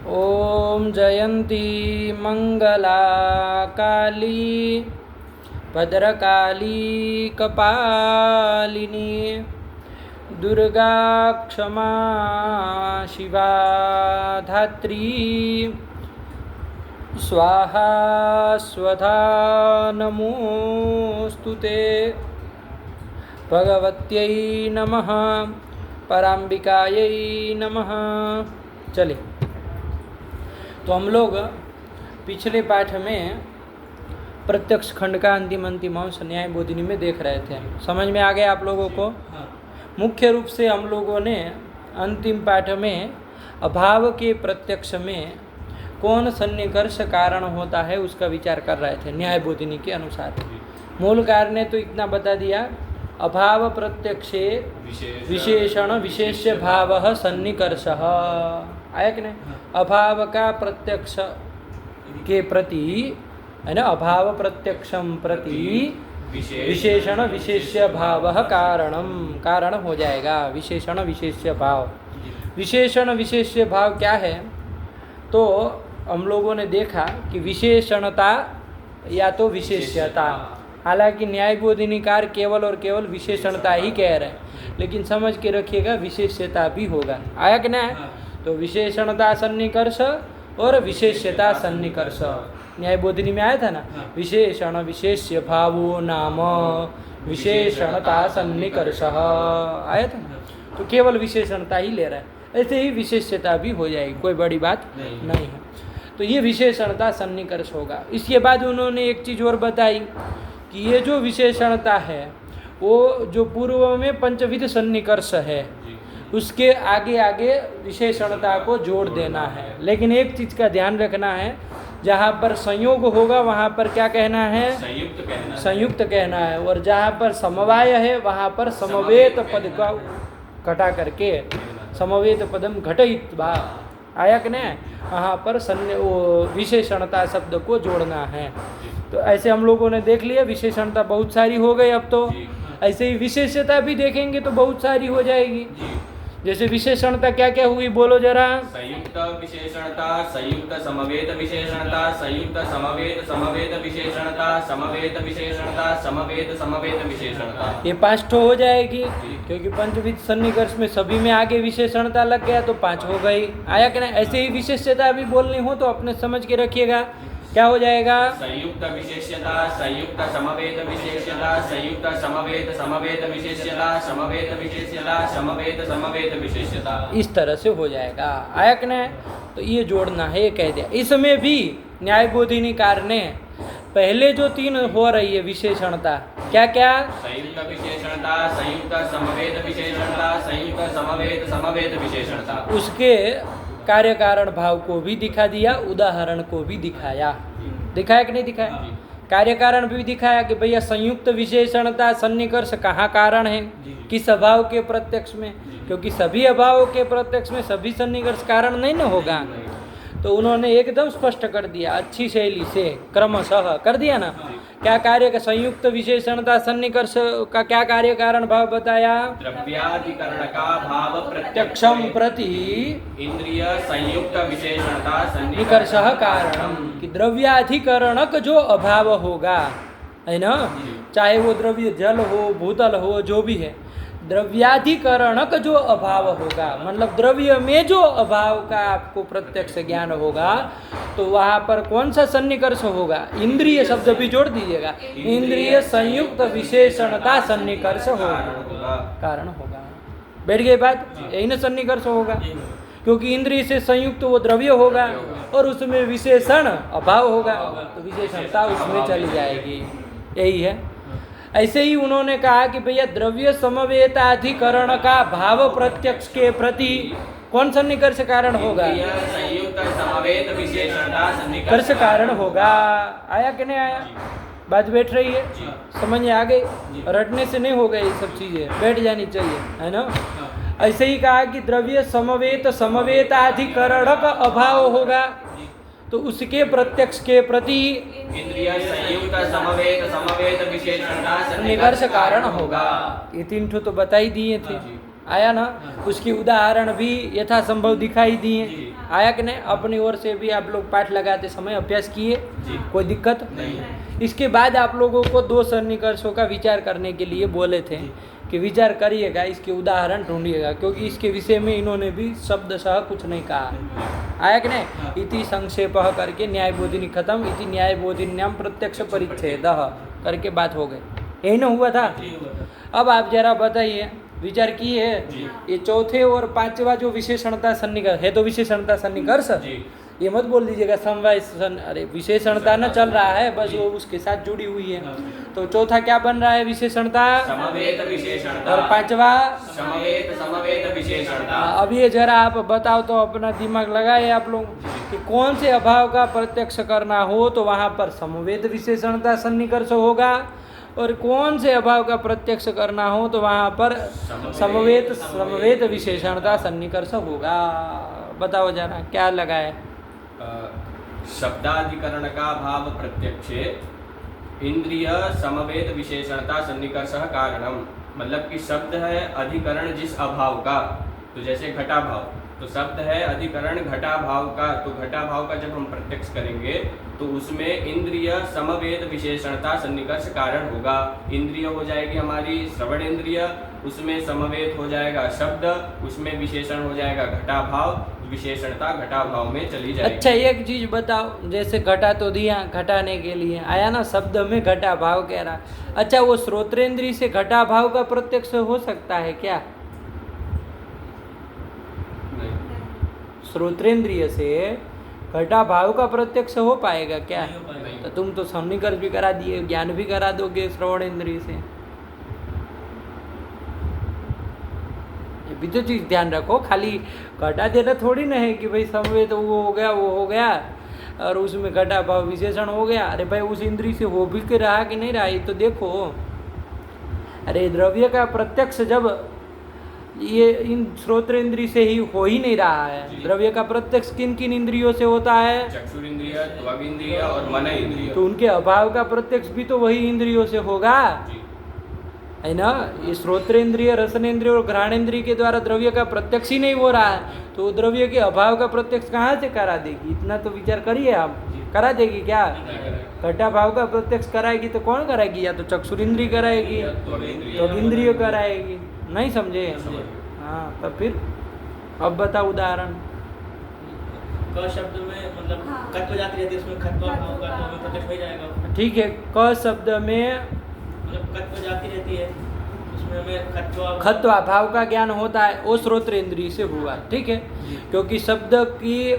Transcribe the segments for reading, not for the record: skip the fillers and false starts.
ओम जयंती मंगला काली भद्रकाली कपालिनी दुर्गा क्षमा शिवा धात्री स्वाहा स्वधा नमोस्तुते भगवत्यै नमः पराम्बिकायै नमः। चलिए, तो हम लोग पिछले पाठ में प्रत्यक्ष खंड का अंतिम अंश न्याय बोधिनी में देख रहे थे। समझ में आ गया आप लोगों को? मुख्य रूप से हम लोगों ने अंतिम पाठ में अभाव के प्रत्यक्ष में कौन सन्निकर्ष कारण होता है उसका विचार कर रहे थे न्याय बोधिनी के अनुसार। मूल कारण ने तो इतना बता दिया, अभाव प्रत्यक्षे विशेषण विशेष्य भाव सन्निकर्ष आया कि नहीं? अभाव का प्रत्यक्ष के प्रति है ना, अभाव प्रत्यक्षम प्रति विशेषण विशेष्य भाव कारण हो जाएगा। विशेषण विशेष्य भाव, विशेषण विशेष्य भाव क्या है? तो हम लोगों ने देखा कि विशेषणता या तो विशेष्यता, हालांकि न्याय बोधिनीकार केवल और केवल विशेषणता ही कह रहे हैं, लेकिन समझ के रखिएगा विशेष्यता भी होगा। आया कि नहीं? तो विशेषणता सन्निकर्ष और विशेष्यता सन्निकर्ष न्याय बोधिनी में आया था ना। विशेषण विशेष्य भावो नाम विशेषणता सन्निकर्ष आया था ना। तो केवल विशेषणता ही ले रहा है, ऐसे ही विशेष्यता भी हो जाएगी, कोई बड़ी बात नहीं है। तो ये विशेषणता सन्निकर्ष होगा। इसके बाद उन्होंने एक चीज़ और बताई कि ये जो विशेषणता है वो जो पूर्व में पंचविध सन्निकर्ष है उसके आगे आगे विशेषणता को जोड़ देना है। लेकिन एक चीज़ का ध्यान रखना है, जहाँ पर संयोग होगा वहाँ पर क्या कहना है? संयुक्त कहना है। और जहाँ पर समवाय है वहाँ पर समवेत पद का घटा करके समवेत पदम घटयित्वा, आया कि नहीं? वहाँ पर विशेषणता शब्द को जोड़ना है। तो ऐसे हम लोगों ने देख लिया, विशेषणता बहुत सारी हो गई। अब तो ऐसे ही विशेषता भी देखेंगे तो बहुत सारी हो जाएगी। जैसे विशेषणता क्या क्या हुई, बोलो जरा। संयुक्त विशेषणता, संयुक्त समवेत विशेषणता, संयुक्त समवेत समवेत विशेषणता, समवेत विशेषणता, समवेत समवेत विशेषणता। ये 5 ठो हो जाएगी, क्योंकि पंचविध सन्निकर्ष में सभी में आगे विशेषणता लग गया तो 5 हो गई। आया कि नहीं? ऐसे ही विशेषता भी बोलनी हो तो अपने समझ के रखिएगा, क्या हो जाएगा? संयुक्त विशेष्यता, संयुक्त समवेत विशेष्यता, संयुक्त समवेत समवेत विशेष्यता, समवेत विशेष्यता, समवेत समवेत विशेष्यता। इस तरह से हो जाएगा। आया कि नहीं? तो ये जोड़ना है, ये कह दिया। इसमें भी न्याय बोधिनीकार ने पहले जो 3 हो रही है विशेषणता, क्या क्या? संयुक्त विशेषणता, संयुक्त समवेत विशेषणता, संयुक्त समवेत समवेत विशेषणता, उसके कार्य कारण भाव को भी दिखा दिया, उदाहरण को भी दिखाया। दिखाया कि नहीं दिखाया? कार्य कारण भी दिखाया कि भैया संयुक्त विशेषणता सन्निकर्ष कहाँ कारण है, किस अभाव के प्रत्यक्ष में, क्योंकि सभी अभावों के प्रत्यक्ष में सभी सन्निकर्ष कारण नहीं न होगा। तो उन्होंने एकदम स्पष्ट कर दिया, अच्छी शैली से क्रमशः कर दिया ना। क्या कार्य का संयुक्त विशेषणता सन्निकर्ष का क्या कार्य कारण भाव बताया? द्रव्याधिकरण का भाव प्रत्यक्षम प्रति इंद्रिय संयुक्त विशेषणता सन्निकर्ष कारणम, कि द्रव्याधिकरणक जो अभाव होगा, है ना, चाहे वो द्रव्य जल हो भूतल हो जो भी है, द्रव्याधिकरणक जो अभाव होगा, मतलब द्रव्य में जो अभाव का आपको प्रत्यक्ष ज्ञान होगा, तो वहाँ पर कौन सा सन्निकर्ष होगा? इंद्रिय शब्द भी जोड़ दीजिएगा। इंद्रिय संयुक्त विशेषणता सन्निकर्ष होगा, कारण होगा। बैठ गई बात? यही ना सन्निकर्ष होगा, क्योंकि इंद्रिय से संयुक्त वो द्रव्य होगा और उसमें विशेषण अभाव होगा, तो विशेषणता उसमें चली जाएगी। यही है। ऐसे ही उन्होंने कहा कि भैया द्रव्य समवेताधिकरण का भाव प्रत्यक्ष के प्रति कौन सन्निकर्ष कारण होगा? संयुक्त समवेत विशेषणता सन्निकर्ष कारण होगा। आया कि नहीं आया? बात बैठ रही है, समझ में आ गई? रटने से नहीं हो गई, ये सब चीजें बैठ जानी चाहिए, है ना। ऐसे ही कहा कि द्रव्य समवेत समवेताधिकरण का अभाव होगा, तो उसके प्रत्यक्ष के प्रति इंद्रिय संयुक्त समवेत समवेत विशेषणता सन्निकर्ष कारण होगा। ये 3 ठो तो बता ही दिए थे। आया ना। उसकी उदाहरण भी यथासंभव दिखाई दिए, जी। आया कि नहीं। अपनी ओर से भी आप लोग पाठ लगाते समय अभ्यास किए, जी। कोई दिक्कत नहीं। इसके बाद आप लोगों को 2 सन्निकर्षों का विचार करने के लिए बोले थे कि विचार करिएगा, इसके उदाहरण ढूंढिएगा, क्योंकि इसके विषय में इन्होंने भी शब्दशः कुछ नहीं कहा, आया कि नहीं। इति संक्षेप करके न्याय बोधिनी खत्म, इति न्याय बोधिन्याम प्रत्यक्ष परिच्छेद करके बात हो गई, यही ना हुआ था। अब आप जरा बताइए, विचार किए है ये चौथे और पांचवा जो विशेषणता सन्निकर्ष है, तो विशेषणता सन्निकर्ष ये मत बोल दीजिएगा समवाय अरे विशेषणता न चल रहा है, बस वो उसके साथ जुड़ी हुई है। तो चौथा क्या बन रहा है, विशेषणता समवेत विशेषणता, और पांचवा समवेत विशेषणता। अब ये जरा आप बताओ तो, अपना दिमाग लगाए आप लोग कि कौन से अभाव का प्रत्यक्ष करना हो तो वहाँ पर समवेत विशेषणता सन्निकर्ष होगा, और कौन से अभाव का प्रत्यक्ष करना हो तो वहाँ पर समवेत विशेषणता सन्निकर्ष होगा। बताओ जरा क्या लगाए। शब्दाधिकरण का भाव प्रत्यक्षे इंद्रिय समवेत विशेषणता सन्निकर्ष कारणम, मतलब कि शब्द है अधिकरण जिस अभाव का, तो जैसे घटाभाव, तो शब्द है अधिकरण घटाभाव का, तो घटाभाव का जब हम प्रत्यक्ष करेंगे तो उसमें इंद्रिय समवेत विशेषणता सन्निकर्ष कारण होगा। इंद्रिय हो जाएगी हमारी श्रवण इंद्रिय, उसमें समवेत हो जाएगा शब्द, उसमें विशेषण हो जाएगा घटाभाव, विशेषणता घटाभाव में चली जाएगी। अच्छा एक चीज बताओ, जैसे घटा तो दिया घटाने के लिए आया ना, शब्द में घटा भाव कह रहा, अच्छा वो श्रोत्रेंद्रिय से घटा भाव का प्रत्यक्ष हो सकता है क्या? श्रोत्रेंद्रिय से घटा भाव का प्रत्यक्ष हो पाएगा क्या? तो तुम तो सन्निकर्ष भी करा दिए, ज्ञान भी करा दोगे श्रवण इंद्रिय से। ये भी तो चीज ध्यान रखो, खाली घटा देना थोड़ी ना है कि भाई समवेत तो वो हो गया, वो हो गया और उसमें घटा भाव विशेषण हो गया। अरे भाई उस इंद्रिय से हो भी के रहा कि नहीं रहा, ये तो देखो। अरे द्रव्य का प्रत्यक्ष जब ये इन श्रोत्र इंद्रिय से ही हो ही नहीं रहा है, द्रव्य का प्रत्यक्ष किन किन इंद्रियों से होता है? चक्षुर इंद्रिय, त्वग इंद्रिय और मन इंद्रिय। तो उनके अभाव का प्रत्यक्ष भी तो वही इंद्रियों से होगा, है ना। ये श्रोत्र इंद्रिय, रसन इंद्रिय और घ्राण इंद्रिय के द्वारा द्रव्य का प्रत्यक्ष ही नहीं हो रहा है, तो द्रव्य के अभाव का प्रत्यक्ष कहाँ से करा देगी? इतना तो विचार करिए आप, करा देगी क्या? घटा भाव का प्रत्यक्ष कराएगी तो कौन कराएगी? या तो चक्षुर इंद्रिय कराएगी, त्वग इंद्रिय कराएगी। नहीं समझे? हाँ, तो फिर अब बताओ उदाहरण। क शब्द में मतलब खत्व जाती रहती है, उसमें खत्व भाव का तो हमें प्रत्यक्ष हो जाएगा। ठीक है, क शब्द में मतलब खत्व जाती रहती है, उसमें हमें खत्वा भाव का ज्ञान होता है, वो श्रोत्र इंद्रिय से हुआ, ठीक है। क्योंकि शब्द की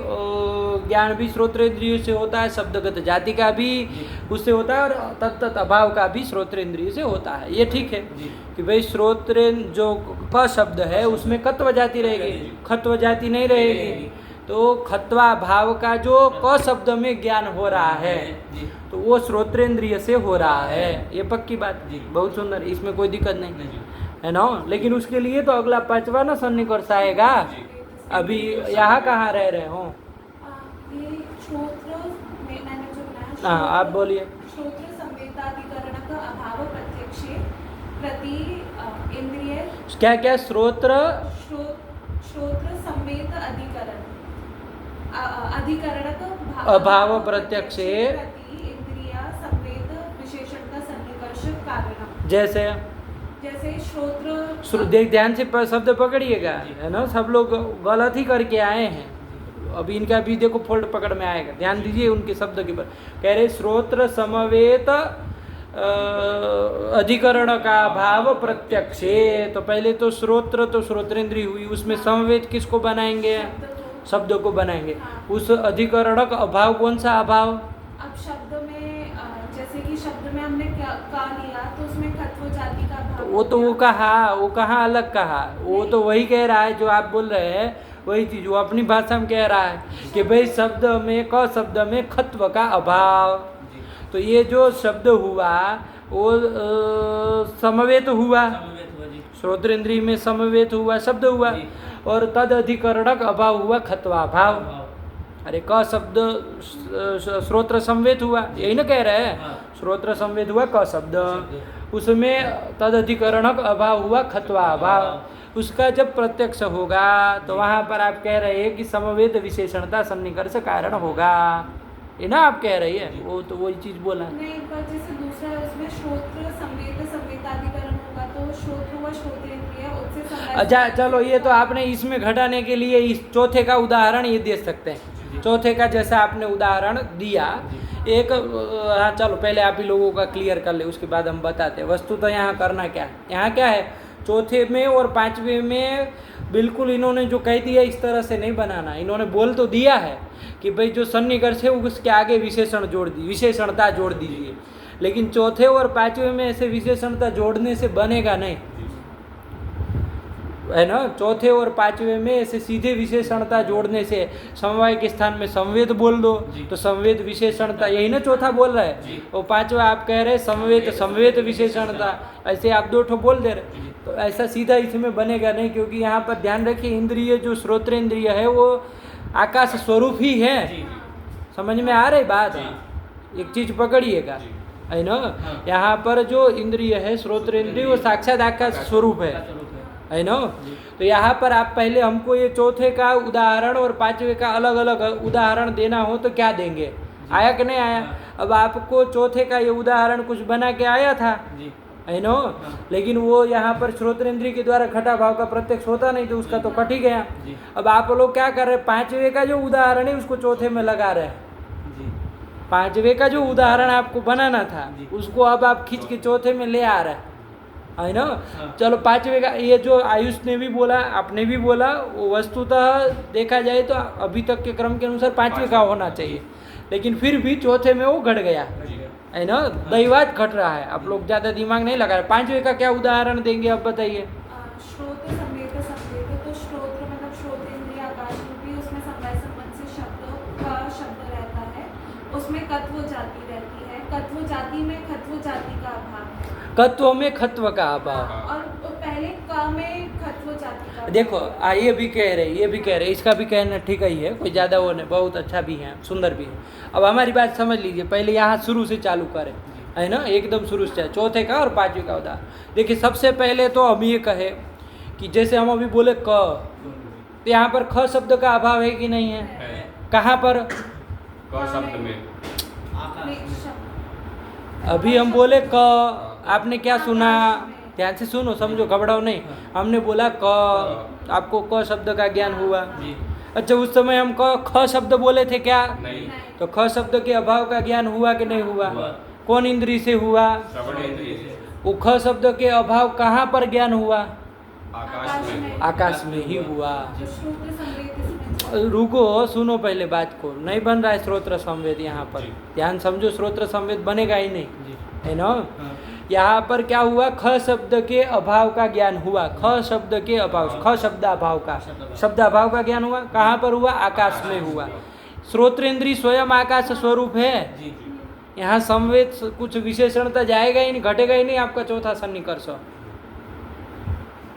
ज्ञान भी श्रोत्र इंद्रिय से होता है, शब्दगत जाति का भी उससे होता है, और तत्त अभाव का भी श्रोत्र इंद्रिय से होता है। ये ठीक है कि भाई श्रोत्र जो क शब्द है उसमें खत्व जाति रहेगी, खत्व जाति नहीं रहेगी, तो खत्वा भाव का जो क शब्द में ज्ञान हो रहा है तो वो श्रोत्रेंद्रिय से हो रहा है। ये पक्की बात, बहुत सुंदर, इसमें कोई दिक्कत नहीं है ना। लेकिन उसके लिए तो अगला पांचवा ना सन्निकर्ष आएगा। अभी यहाँ कहाँ रह रहे हो? हाँ आप बोलिए। श्रोत्र संवेदाधिकरण का अभाव प्रत्यक्षे प्रति इंद्रिय क्या क्या? श्रोत्र श्रोत्र संवेद अधिकरण अधिकरण का अभाव प्रत्यक्षे प्रति इंद्रिय संवेद विशेषण का सन्निकर्ष कारण। जैसे श्रोत्र देख ध्यान से शब्द पकड़िएगा, है ना। सब लोग गलत ही करके आए हैं, अभी इनका भी देखो फोल्ड पकड़ में आएगा, ध्यान दीजिए उनके शब्द के पर। कह रहे श्रोत्र समवेत अधिकरण का भाव प्रत्यक्षे, तो पहले तो श्रोत्र तो श्रोत्रेंद्रिय हुई, उसमें समवेत किसको बनाएंगे? शब्द को बनाएंगे। उस अधिकरण का अभाव कौन सा अभाव? अब शब्द में जैसे कि शब्द में हमने का लिया तो उसमें खत्व जाति का भाव, तो वो कहाँ अलग कहा? वो तो वही कह रहा है जो आप बोल रहे हैं, वही चीज वो अपनी भाषा में कह रहा है कि भाई शब्द में क शब्द में खत्व का अभाव। तो ये जो शब्द हुआ वो समवेत हुआ, श्रोत्रेंद्रिय में समवेत हुआ शब्द हुआ, और तद अधिकरणक अभाव हुआ खत्वा भाव। अरे क शब्द श्रोत्र संवेद हुआ, यही ना कह रहे हैं? श्रोत्र संवेद हुआ क शब्द, उसमें तद अधिकरणक अभाव हुआ खत्वा भाव। उसका जब प्रत्यक्ष होगा तो वहाँ पर आप कह रहे हैं कि समवेत विशेषणता सन्निकर्ष कारण होगा, ये ना आप कह रही है, वो तो वही चीज बोला। नहीं, पर जैसे दूसरा उसमें श्रोत्र संवेद संवेदाधिकरण होगा तो श्रोत्र व श्रोतेंद्रिय उससे संवेद। अच्छा चलो, ये तो आपने इसमें घटाने के लिए इस चौथे का उदाहरण ये दे सकते हैं। चौथे का जैसा आपने उदाहरण दिया एक, हाँ चलो पहले आप ही लोगों का क्लियर कर ले, उसके बाद हम बताते हैं। वस्तु तो यहाँ करना क्या है, यहाँ क्या है, चौथे में और पांचवे में बिल्कुल इन्होंने जो कह दिया इस तरह से नहीं बनाना। इन्होंने बोल तो दिया है कि भाई जो सन्निकर्ष है उसके आगे विशेषण जोड़ दी, विशेषणता जोड़ दीजिए, लेकिन चौथे और पांचवे में ऐसे विशेषणता जोड़ने से बनेगा नहीं, है ना। चौथे और पांचवे में ऐसे सीधे विशेषणता जोड़ने से समवाय के स्थान में संवेद बोल दो तो संवेद विशेषणता, यही ना चौथा बोल रहा है, और पांचवा आप कह रहे संवेद संवेद विशेषणता, ऐसे आप दो ठो बोल दे रहे, तो ऐसा सीधा इसमें बनेगा नहीं। क्योंकि यहाँ पर ध्यान रखिए, इंद्रिय जो श्रोत्रेंद्रिय है वो आकाश स्वरूप ही है। समझ में आ रही बात, एक चीज पकड़िएगा, है ना। यहाँ पर जो इंद्रिय है श्रोत्रेंद्रिय वो साक्षात आकाश स्वरूप है ना। तो यहाँ पर आप पहले हमको ये चौथे का उदाहरण और पांचवे का अलग अलग उदाहरण देना हो तो क्या देंगे, आया कि नहीं आया। अब आपको चौथे का ये उदाहरण कुछ बना के आया था, है ना, लेकिन वो यहाँ पर श्रोत्रेंद्रिय के द्वारा घटा भाव का प्रत्यक्ष होता नहीं तो उसका तो कट ही गया। अब आप लोग क्या कर रहे हैं, पांचवे का जो उदाहरण है उसको चौथे में लगा रहे हैं। पांचवे का जो उदाहरण आपको बनाना था उसको अब आप खींच के चौथे में ले आ रहे हैं, है ना। चलो पांचवे का ये जो आयुष ने भी बोला, आपने भी बोला, वो वस्तुतः देखा जाए तो अभी तक के क्रम के अनुसार पांचवे का होना चाहिए, लेकिन फिर भी चौथे में वो घट गया, है ना। दैवात घट रहा है, आप लोग ज्यादा दिमाग नहीं लगा रहे। पांचवे का क्या उदाहरण देंगे आप बताइए। श्रोत संवेद संवेद, तो श्रोत्र मतलब श्रोतेंद्रिय आकाश रूपी, उसमें समवाय संबंध से शब्द का शब्द रहता है, उसमें कत्व जाति रहती है, कत्व जाति में खत्व जाति का अभाव है, कत्व में खत्व का अभाव, और पहले का में खत्व जाति का। देखो ये भी कह रहे, ये भी कह रहे, इसका भी कहना ठीक ही है, कोई ज़्यादा वो नहीं, बहुत अच्छा भी है, सुंदर भी है। अब हमारी बात समझ लीजिए, पहले यहाँ शुरू से चालू करें, है ना, एकदम शुरू से, चौथे का और पांचवे का उदाहरण। देखिए सबसे पहले तो हम ये कहे कि जैसे हम अभी बोले क, तो यहाँ पर ख शब्द का अभाव है कि नहीं है, कहाँ पर, क शब्द में। अभी हम बोले क, आपने क्या सुना, ध्यान से सुनो, समझो, घबराओ नहीं। हमने बोला क, आपको क शब्द का ज्ञान हुआ। अच्छा, उस समय हम ख शब्द बोले थे क्या, नहीं। तो ख शब्द के अभाव का ज्ञान हुआ कि नहीं हुआ, कौन इंद्रिय से हुआ, श्रवण इंद्रिय से। वो ख शब्द के अभाव कहाँ पर ज्ञान हुआ, आकाश में। आकाश में ही हुआ। जो श्रोत्र संवेद इसमें रुको, सुनो पहले बात को, नहीं बन रहा है श्रोत्र संवेद यहाँ पर, ध्यान समझो, श्रोत्र संवेद बनेगा ही नहीं, है ना। यहाँ पर क्या हुआ, ख शब्द के अभाव का ज्ञान हुआ, ख शब्द के अभाव, ख शब्दाभाव का, शब्दाभाव का ज्ञान हुआ, कहाँ पर हुआ, आकाश में हुआ। श्रोत्रेंद्रिय स्वयं आकाश स्वरूप है, यहाँ संवेद कुछ विशेषणता जाएगा ही नहीं, घटेगा ही नहीं आपका चौथा सन्निकर्ष।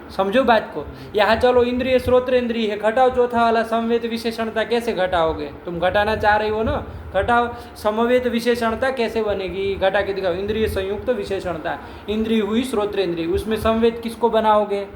समझो बात को। यहाँ चलो इंद्रिय श्रोत्रेंद्रिय है, घटाओ चौथा वाला संवेद विशेषणता, कैसे घटाओगे, तुम घटाना चाह रही हो ना, घटाओ। समवेत विशेषणता कैसे बनेगी, घटा के दिखाओ। इंद्रिय संयुक्त विशेषणता, इंद्रिय हुई श्रोत्रेंद्रिय, उसमें संवेद किसको बनाओगे,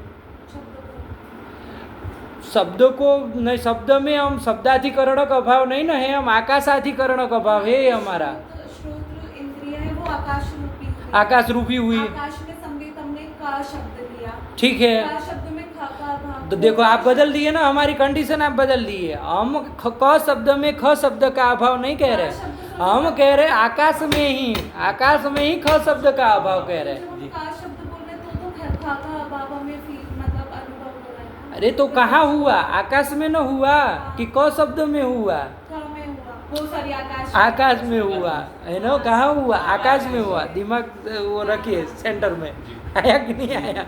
शब्द को नहीं, शब्द में हम शब्दाधिकरण का अभाव नहीं ना है, हम आकाशाधिकरण का अभाव है हमारा। श्रोत्र इंद्रिय है वो आकाश रूपी है। आकाश रूपी हुई, आकाश में संवेद हमने का शब्द लिया, ठीक है। का शब्द में खा का अभाव। तो देखो आप बदल दिए ना, हमारी कंडीशन आप बदल दिए। हम क शब्द में ख शब्द का अभाव नहीं कह रहे, हम कह रहे आकाश में ही, आकाश में ही ख शब्द का अभाव कह रहे। का शब्द बोल रहे तो खा का अभाव हमें फील मतलब अनुभव हो रहा है। अरे तो कहाँ हुआ, आकाश में न हुआ कि क शब्द में हुआ, का में हुआ, वो सॉरी आकाश में हुआ, है ना। कहाँ हुआ, आकाश में हुआ। दिमाग वो रखिए सेंटर में, आया कि नहीं आया।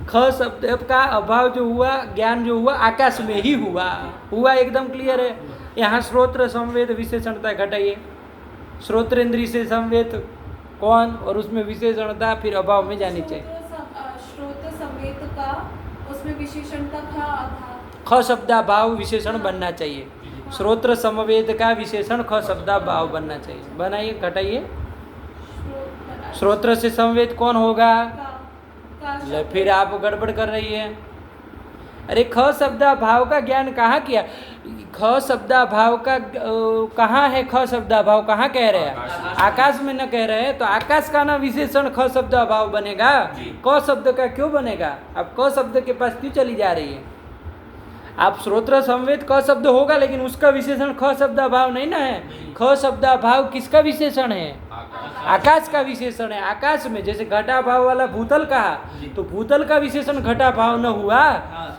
ख शब्द का अभाव जो हुआ, ज्ञान जो हुआ, आकाश में ही हुआ, हुआ एकदम क्लियर है। यहाँ श्रोत्र संवेद विशेषणता घटाइए, श्रोत्रेंद्रिय से संवेद कौन, और उसमें विशेषणता फिर अभाव में जानी चाहिए। श्रोत्र संवेद का उसमें विशेषणता का अभाव, ख शब्दाभाव विशेषण बनना चाहिए। श्रोत्र समवेद का विशेषण ख शब्दाभाव बनना चाहिए। बनाइए, घटाइए। श्रोत्र से संवेद कौन होगा, का ले फिर आप गड़बड़ कर रही है। अरे ख शब्दाभाव का ज्ञान कहाँ किया? ख शब्दाभाव का कहाँ है? ख शब्दाभाव कहाँ कह रहे हैं? आकाश में न कह रहे हैं, तो आकाश का ना विशेषण ख शब्दाभाव बनेगा, क शब्द का क्यों बनेगा? अब क शब्द के पास क्यों चली जा रही है? आप श्रोत्र संवेद क शब्द होगा, लेकिन उसका विशेषण ख शब्दाभाव नहीं ना है। ख शब्दाभाव किसका विशेषण है? आकाश का विशेषण है। आकाश में जैसे घटाभाव वाला भूतल कहा, तो भूतल का विशेषण घटाभाव न हुआ,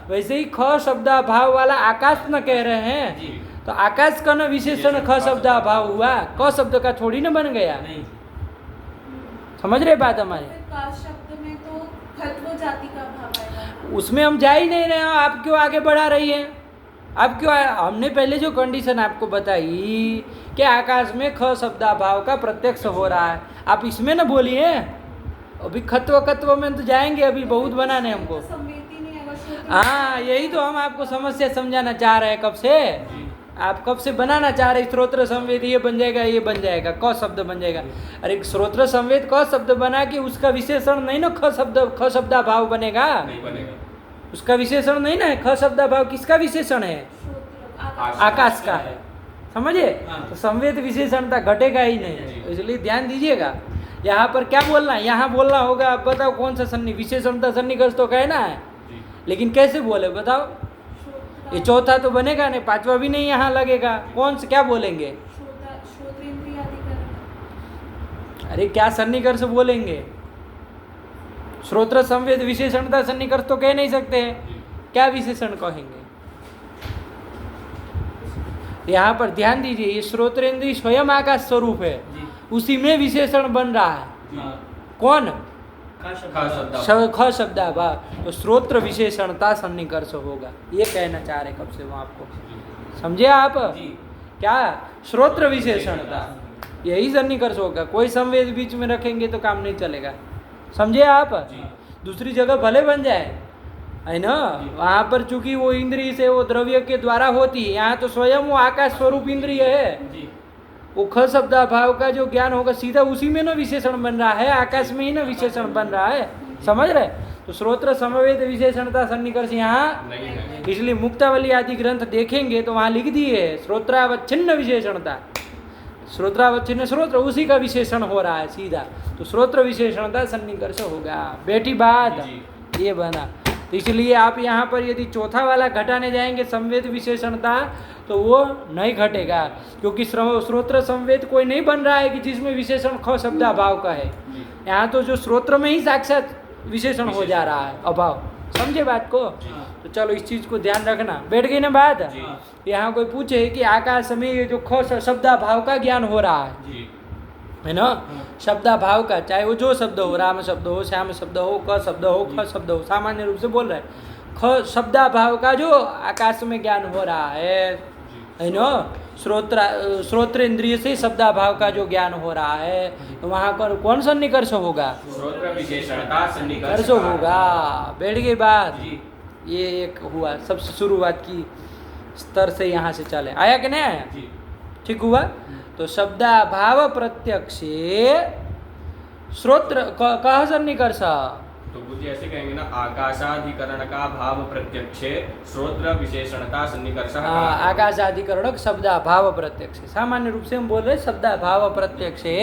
वैसे ही ख शब्दाभाव वाला आकाश न कह रहे हैं, तो आकाश का न विशेषण ख शब्दाभाव हुआ, क शब्द का थोड़ी न बन गया। समझ रहे बात हमारी? का शब्द में तो खत्व जाति का भाव आएगा। उसमें हम जा ही नहीं रहे हो, आप क्यों आगे बढ़ा रही हैं? आप क्यों हमने पहले जो कंडीशन आपको बताई कि आकाश में ख शब्दाभाव का प्रत्यक्ष हो रहा है, आप इसमें न बोलिए। अभी खत्व में तो जाएंगे, अभी बहुत बनाने हमको। संवेदी नहीं आएगा, श्रोत्र। हाँ, यही तो हम आपको समस्या समझाना चाह रहे हैं कब से। आप कब से बनाना चाह रहे, श्रोत्र संवेद ये बन जाएगा, ये बन जाएगा, क शब्द बन जाएगा। अरे श्रोत्र संवेद क शब्द बना के उसका विशेषण नहीं ना ख शब्दाभाव बनेगा, नहीं बनेगा। उसका विशेषण नहीं ना है। ख शब्दाभाव किसका विशेषण है? आकाश का है। समझे? तो संवेद विशेषणता घटेगा ही नहीं, इसलिए ध्यान दीजिएगा। यहाँ पर क्या बोलना है? यहाँ बोलना होगा, आप बताओ कौन सा सन्नी विशेषणता सन्निकर्ष तो कहना है, लेकिन कैसे बोले बताओ? ये चौथा तो बनेगा नहीं, पांचवा भी नहीं यहाँ लगेगा। कौन से क्या बोलेंगे? अरे क्या सन्निकर्ष बोलेंगे? श्रोत्र संवेद विशेषणता सन्निकर्ष तो कह नहीं सकते हैं, क्या विशेषण कहेंगे? यहाँ पर ध्यान दीजिए, ये श्रोत्रेंद्रिय स्वयं आकाश स्वरूप है, उसी में विशेषण बन रहा है। कौन? ख शब्दाभाव। तो श्रोत्र विशेषणता सन्निकर्ष होगा, ये कहना चाह रहे कब से वो आपको। समझे आप? क्या श्रोत्र विशेषणता, यही सन्निकर्ष होगा। कोई संवेद बीच में रखेंगे तो काम नहीं चलेगा। समझे आप? दूसरी जगह भले बन जाए, है ना, वहाँ पर चूंकि वो इंद्रिय से वो द्रव्य के द्वारा होती है, यहाँ तो स्वयं वो आकाश स्वरूप इंद्रिय है। वो ख शब्दाभाव का जो ज्ञान होगा सीधा उसी में ना विशेषण बन रहा है, आकाश में ही ना विशेषण बन रहा है। समझ रहे? तो श्रोत्र समवेत विशेषणता सन्निकर्ष यहाँ नहीं है। इसलिए मुक्तावली आदि ग्रंथ देखेंगे तो वहाँ लिख दिए श्रोत्रावच्छिन्न विशेषणता। श्रोत्रावच्छिन्न श्रोत्र उसी का विशेषण हो रहा है सीधा, तो श्रोत्र विशेषणता सन्निकर्ष होगा। बेटी बात ये बना। तो इसलिए आप यहाँ पर यदि चौथा वाला घटाने जाएंगे संवेद विशेषणता, तो वो नहीं घटेगा, क्योंकि श्रोत्र संवेद कोई नहीं बन रहा है कि जिसमें विशेषण ख शब्दाभाव का है। यहाँ तो जो श्रोत्र में ही साक्षात विशेषण हो जा रहा है, अभाव। समझे बात को? तो चलो इस चीज को ध्यान रखना। बैठ गई ना बात? यहाँ कोई पूछे कि आकाश में ये जो ख शब्दाभाव का ज्ञान हो रहा है ना, शब्दाभाव का, चाहे वो जो शब्द हो, राम शब्द हो, श्याम शब्द हो, क शब्द हो, ख शब्द हो, सामान्य रूप से बोल रहे हैं, ख शब्दाभाव का जो आकाश में ज्ञान हो रहा है ना, श्रोत्र इंद्रिय से शब्दाभाव का जो ज्ञान हो रहा है, तो वहाँ पर कौन सन्निकर्ष होगा? श्रोत्र विशेषणता सन्निकर्ष होगा। बैठ गई बात? ये एक हुआ सबसे शुरुआत की स्तर से, यहाँ से चले। आया कि नहीं आया? ठीक हुआ? तो शब्दाभाव प्रत्यक्षे श्रोत्र कह सन्निकर्ष, तो बुद्धि ऐसे कहेंगे ना, आकाशाधिकरण का भाव प्रत्यक्षे श्रोत्र विशेषणता सन्निकर्ष। आकाशाधिकरण शब्दाभाव प्रत्यक्ष, सामान्य रूप से हम बोल रहे शब्दाभाव प्रत्यक्षे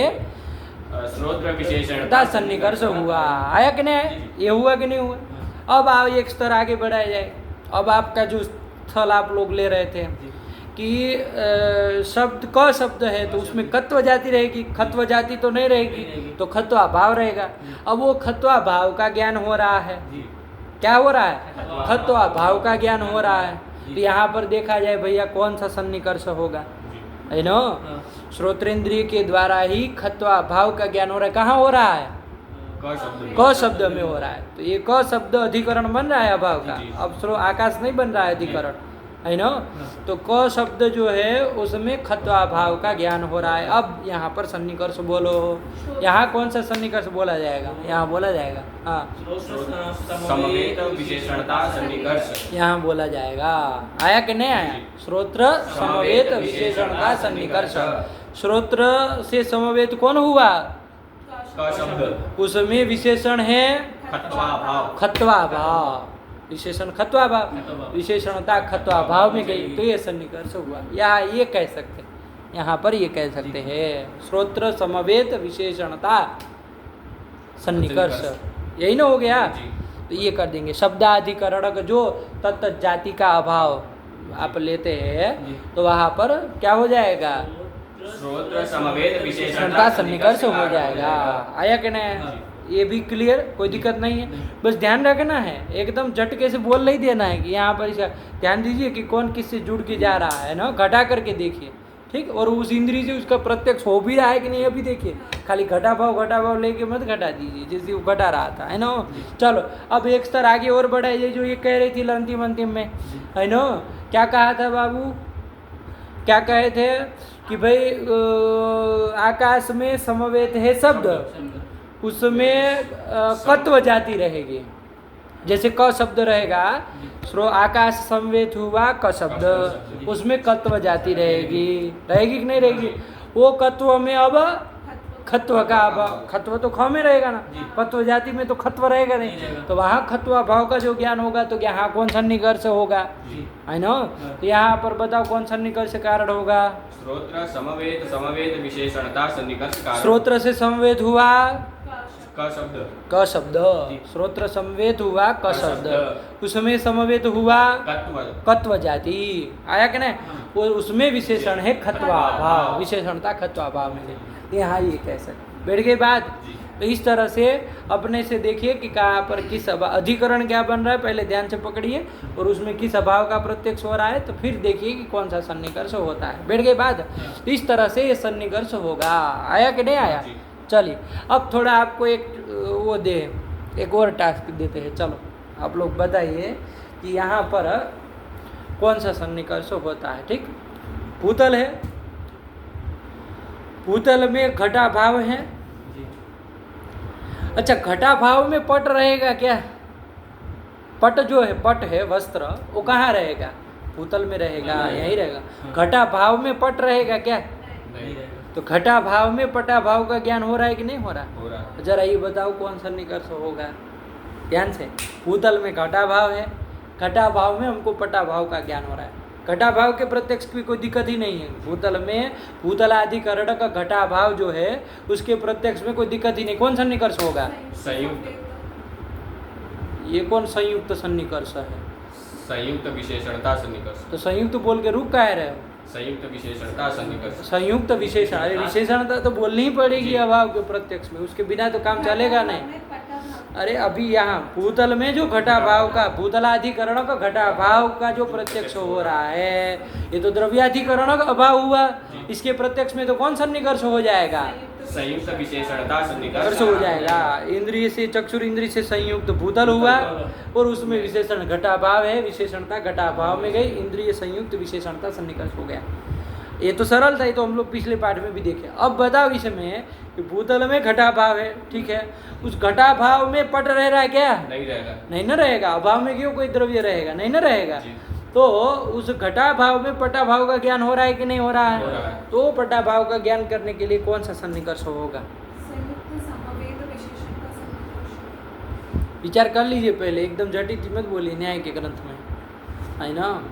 श्रोत्र विशेषणता सन्निकर्ष हुआ। आया कि नहीं? ये हुआ कि नहीं हुआ? अब आप एक स्तर आगे बढ़ाया जाए। अब आपका जो स्थल आप लोग ले रहे थे कि शब्द क शब्द है तो उसमें खत्व जाति रहेगी, खत्व जाति तो नहीं रहेगी, तो खत्वा भाव रहेगा। अब वो खत्वा भाव का ज्ञान हो रहा है। क्या हो रहा है? खत्वा भाव का ज्ञान हो रहा है। तो यहाँ पर देखा जाए भैया कौन सा सन्निकर्ष होगा, है ना? श्रोत्रेंद्रिय के द्वारा ही खत्वा भाव का ज्ञान हो रहा है। कहाँ हो रहा है? क शब्द में हो रहा है। तो ये क शब्द अधिकरण बन रहा है अभाव का। अब आकाश नहीं बन रहा है अधिकरण, है ना? तो क शब्द जो है उसमें खत्वा भाव का ज्ञान हो रहा है। अब यहाँ पर सन्निकर्ष बोलो। यहाँ कौन सा सन्निकर्ष बोला जाएगा? यहाँ बोला जाएगा, हाँ, समवेत विशेषणता सन्निकर्ष यहाँ बोला जाएगा। आया कि नहीं आया? श्रोत्र समवेत विशेषणता सन्निकर्ष। श्रोत्र से समवेत कौन हुआ? क शब्द, उसमें विशेषण है खत्वा भाव। खत्वा भाव। विशेषण खत्वा भाव, खत्वा। विशेषणता खत्वा भाव में गई, तो ये सन्निकर्ष हुआ। यहाँ ये कह सकते हैं, यहाँ पर ये कह सकते हैं श्रोत्र समवेत विशेषणता सन्निकर्ष, यही ना हो गया। जी। तो ये कर देंगे शब्दाधिकरण का जो तत्त जाति का अभाव आप लेते हैं जी। तो वहाँ पर क्या हो जाएगा, श्रोत्र समवेत विशेषणता विशेषणता सन्निकर्ष हो जाएगा। आया कि नहीं? हाँ। ये भी क्लियर, कोई दिक्कत नहीं है। बस ध्यान रखना है, एकदम झटके से बोल नहीं देना है कि यहाँ पर इसका ध्यान दीजिए कि कौन किससे जुड़ के जा रहा है ना, घटा करके देखिए, ठीक। और उस इंद्रिय से उसका प्रत्यक्ष हो भी रहा है कि नहीं अभी देखिए, खाली घटा भाव लेके मत घटा दीजिए जैसे वो घटा रहा था, है ना। चलो अब एक स्तर आगे और बढ़ाइए, जो ये कह रही थी अंतिम में, है ना। क्या कहा था बाबू, क्या कहे थे कि भाई आकाश में समवेत है शब्द, उसमें कत्व जाति रहेगी। जैसे क शब्द रहेगा, आकाश समवेत हुआ क शब्द, उसमें कत्व जाति रहेगी, रहेगी कि नहीं रहेगी? वो कत्व में अब खत्व का अभाव, खत्व तो ख में रहेगा ना, कत्व जाति में तो खत्व रहेगा नहीं, तो वहाँ खत्व भाव का जो ज्ञान होगा तो यहाँ कौन सन्निकर्ष होगा, है ना। तो यहाँ पर बताओ कौन सन्निकर्ष कारण होगा? श्रोत्र समवेत समवेत विशेषणता सन्निकर्ष कारण। श्रोत्र से समवेत हुआ का शब्द, क शब्द, श्रोत्र समवेत हुआ क शब्द, उसमें समवेत हुआ तत्व कत्व जाति, आया कि नहीं? वो उसमें विशेषण है खत्वा भाव, विशेषणता खत्वा भाव में है। यहाँ ये कह सकते, बैठ गई बात। तो इस तरह से अपने से देखिए कि कहाँ पर किस अधिकरण क्या बन रहा है, पहले ध्यान से पकड़िए, और उसमें किस अभाव का प्रत्यक्ष हो रहा है, तो फिर देखिए कि कौन सा सन्निकर्ष होता है। बैठ गई बात। तो इस तरह से ये सन्निकर्ष होगा। आया कि नहीं आया? चलिए अब थोड़ा आपको एक वो दे, एक और टास्क देते हैं। चलो आप लोग बताइए कि यहाँ पर कौन सा सन्निकर्ष होता है, ठीक। भूतल है, भूतल में घटा भाव है। अच्छा, घटा भाव में पट रहेगा क्या? पट जो है, पट है वस्त्र, वो कहाँ रहेगा? भूतल में रहेगा, यहीं रहेगा। घटा भाव में पट रहेगा क्या? नहीं तो घटा भाव में पटा भाव का ज्ञान हो रहा है कि नहीं हो रहा? हो रहा। जरा ये बताओ कौन सन्निकर्ष होगा, ध्यान से। भूतल में घटा भाव है, घटा भाव में हमको पटा भाव का ज्ञान हो रहा है। घटा भाव के प्रत्यक्ष की कोई दिक्कत ही नहीं है। भूतल में भूतलाधिकरण का घटा भाव जो है उसके प्रत्यक्ष में कोई दिक्कत ही नहीं। कौन सन्निकर्ष होगा? संयुक्त, ये कौन संयुक्त सन्निकर्ष है? संयुक्त विशेषणता सन्निकर्ष। तो संयुक्त बोल के रुक काहे रहे हो? संयुक्त विशेषणता सन्निकर्ष। संयुक्त विशेषण, अरे विशेषणता तो बोलनी ही पड़ेगी अभाव के प्रत्यक्ष में, उसके बिना तो काम चलेगा नहीं। अरे अभी यहाँ भूतल में जो घटा भाव का, भूतलाधिकरण का घटा भाव का जो प्रत्यक्ष हो रहा है, ये तो द्रव्याधिकरण का अभाव हुआ। इसके प्रत्यक्ष में तो कौन सन्निकर्ष हो जाएगा? संयुक्त विशेषणता सन्निकर्ष हो जाएगा। इंद्रिय से, चक्षुर इंद्रिय से संयुक्त भूतल हुआ और उसमें विशेषण घटा भाव है, विशेषणता घटा भाव में गई, इंद्रिय संयुक्त विशेषणता सन्निकर्ष हो गया। ये तो सरल था, ये तो हम लोग पिछले पाठ में भी देखे। अब बताओ इसमें कि भूतल में घटा भाव है, ठीक है, उस घटा भाव में पट रह रहा है क्या? नहीं रहेगा। नहीं ना रहेगा। अभाव में क्यों कोई द्रव्य रहेगा? नहीं ना रहेगा। तो उस घटा भाव में पटा भाव का ज्ञान हो रहा है कि नहीं हो रहा है? हो रहा है। तो पटा भाव का ज्ञान करने के लिए कौन सा सन्निकर्ष होगा? संयुक्त समवेत विशेषण का सन्निकर्ष। विचार कर लीजिए पहले, एकदम झटित मत बोलिए न्याय के ग्रंथ में, है ना।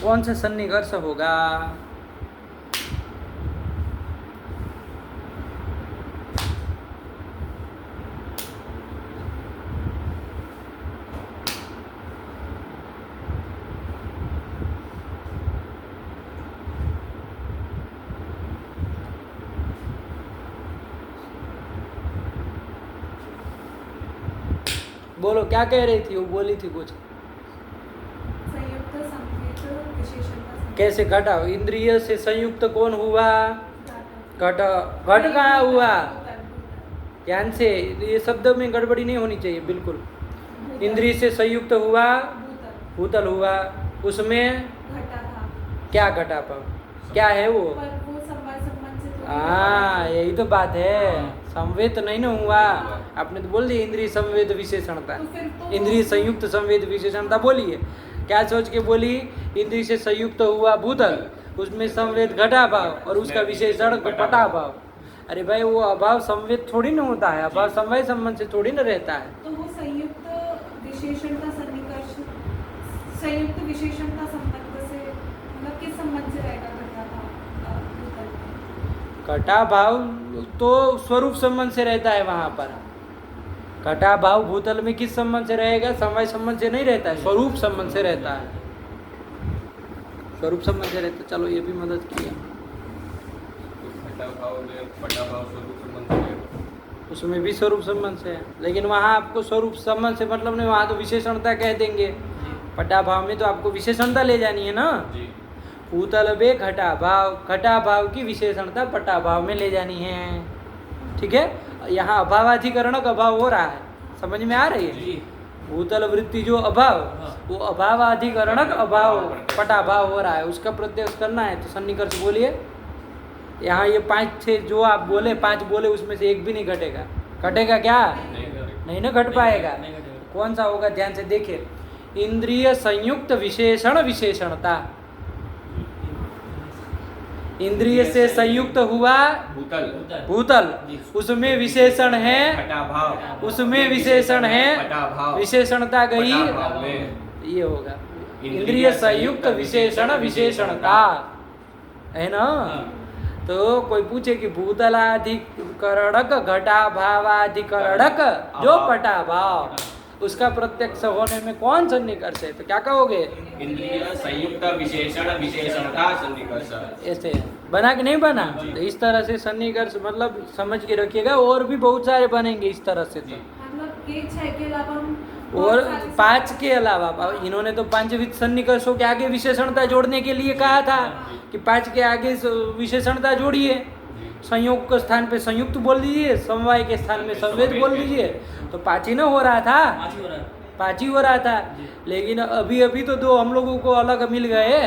कौन सा सन्निकर्ष होगा? बोलो क्या कह रही थी? वो बोली थी कुछ। संयुक्त समवेत विशेषण का सन्निकर्ष। कैसे घटा? इंद्रिय से संयुक्त कौन हुआ? घट। घट कहाँ हुआ? ध्यान से, ये शब्द में गड़बड़ी नहीं होनी चाहिए बिल्कुल। इंद्रिय से संयुक्त हुआ, भूतल हुआ, उसमें क्या घटा पाव? क्या है वो? हाँ, यही तो बात है। संवेद नहीं ना हुआ, आपने तो बोल दिया इंद्रिय संवेद विशेषणता, इंद्रिय संयुक्त संवेद विशेषणता बोलिए। क्या सोच के बोली? इंद्रिय से संयुक्त हुआ भूतल, उसमें संवेद घटा भाव और उसका विशेषण पटा भाव। अरे भाई वो अभाव संवेद थोड़ी ना होता है, अभाव समवाय संबंध से थोड़ी ना रहता है। तो वो संयुक्त संयुक्त विशेषणता संबंध से मतलब किस संबंध से रहेगा घटा भाव भूतल में? घटा भाव तो स्वरूप संबंध से रहता है वहाँ पर। घटा भाव भूतल में किस संबंध से रहेगा? समवाय संबंध से नहीं रहता है, स्वरूप संबंध से रहता है। स्वरूप संबंध से रहता है। चलो ये भी मदद किया। घटा भाव में पटा भाव स्वरूप संबंध से है। उसमें भी स्वरूप संबंध से है, लेकिन वहाँ आपको स्वरूप संबंध से मतलब नहीं, वहाँ तो विशेषणता कह देंगे। पटा भाव में तो आपको विशेषणता ले जानी है ना। जी भूतल बे घटा भाव की विशेषणता पटा भाव में ले जानी है। ठीक है, यहाँ अभावाधिकरणक अभाव हो रहा है, समझ में आ रही है? जी भूतल वृत्ति जो अभाव, वो अभावाधिकरणक अभाव पटा भाव हो रहा है, उसका प्रत्यक्ष करना है। तो सन्निकर्ष बोलिए। यहाँ ये 5-6 जो आप बोले, 5 बोले, उसमें से एक भी नहीं घटेगा। घटेगा क्या? नहीं ना घट पाएगा। नहीं घटेगा। कौन सा होगा? ध्यान से देखिए। इंद्रिय संयुक्त विशेषण विशेषणता। इंद्रिय से संयुक्त हुआ भूतल भूतल, उसमें विशेषण है, घटा भाव उसमें विशेषण है, पटा भाव विशेषणता गई, पटा भाव में ये होगा इंद्रिय संयुक्त विशेषण विशेषणता, है ना? तो कोई पूछे कि भूतलाधिकरणक घटा भावाधिकरणक जो पटा भाव, उसका प्रत्यक्ष होने में कौन सन्निकर्ष है? तो क्या कहोगे? इंद्रिय संयुक्त विशेषण विशेषणता सन्निकर्ष। ऐसे बना कि नहीं बना? तो इस तरह से सन्निकर्ष मतलब समझ के रखिएगा। और भी बहुत सारे बनेंगे इस तरह से। तो मतलब ये 6 के अलावा हम और 5 के अलावा इन्होंने तो पंचविध सन्निकर्षों के आगे विशेषणता जोड़ने के लिए कहा था कि 5 के आगे विशेषणता जोड़िए। संयोग के स्थान पे संयुक्त बोल दीजिए, समवाय के स्थान में संवेद बोल दीजिए, तो 5 ही ना हो रहा था, 5 ही हो रहा था। लेकिन अभी अभी तो 2 हम लोगों को अलग मिल गए।